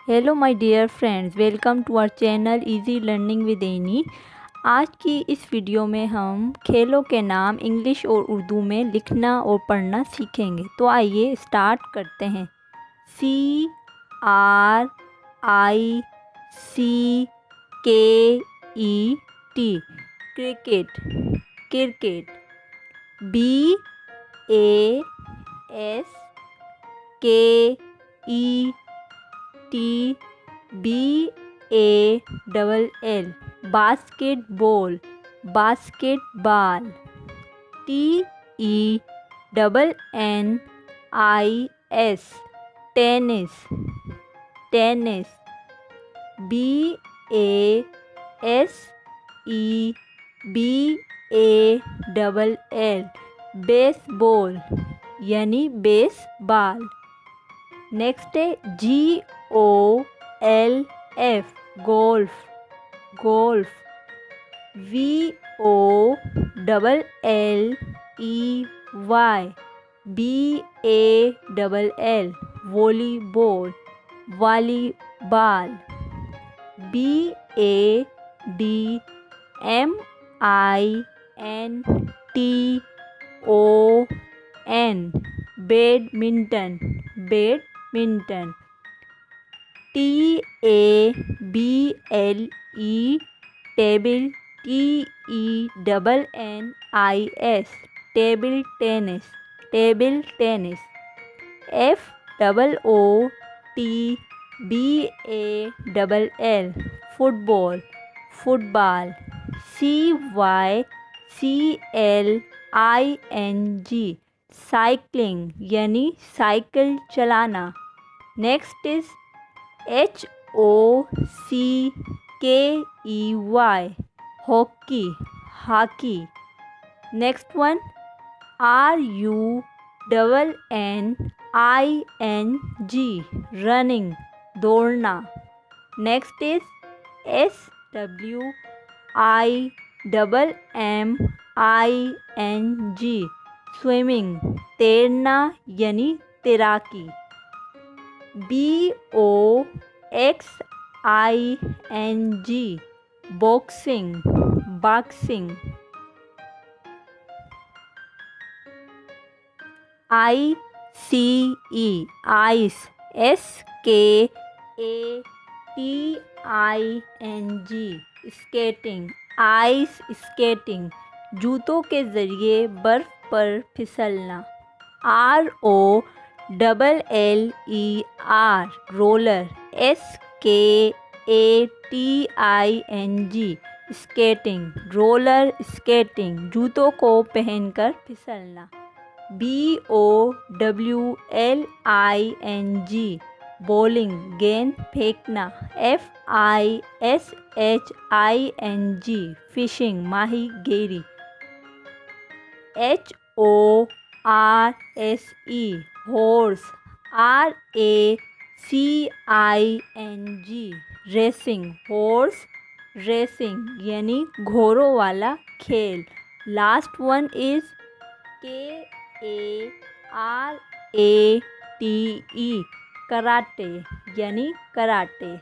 Hello my dear friends, welcome to our channel easy learning with Annie. आज की इस video में हम खेलों के नाम इंग्लिश और उर्दू में लिखना और पढ़ना सीखेंगे। तो आइए स्टार्ट करते हैं। CRICKET, cricket, cricket. BASKETBALL, basketball, basketball. TENNIS, tennis, tennis. BASEBALL, baseball यानी बेसबॉल। नेक्स्ट है GOLF, golf, golf. VOLLEY, volleyball, volleyball. BADMINTON, badminton, badminton. TABLE, table, TENNIS, table tennis, table tennis. FOOTBALL, football, football. CYCLING, cycling यानी cycle चलाना। Next is HOCKEY, hockey, hockey. Next one RUNNING, running, दौड़ना। Next is SWIMMING, swimming, तैरना यानी तैराकी। BOXING, boxing, boxing. ICE, ice, SKATING, skating, ice skating, जूतों के ज़रिए बर्फ़ पर फिसलना। ROLLER, roller, SKATING, skating, roller skating, जूतों को पहनकर फिसलना। BOWLING, बॉलिंग, गेंद फेंकना। FISHING, फिशिंग, माहीगीरी। HORSE, horse, RACING, racing, horse racing यानी घोड़ों वाला खेल। Last one is KARATE, karate यानी कराटे।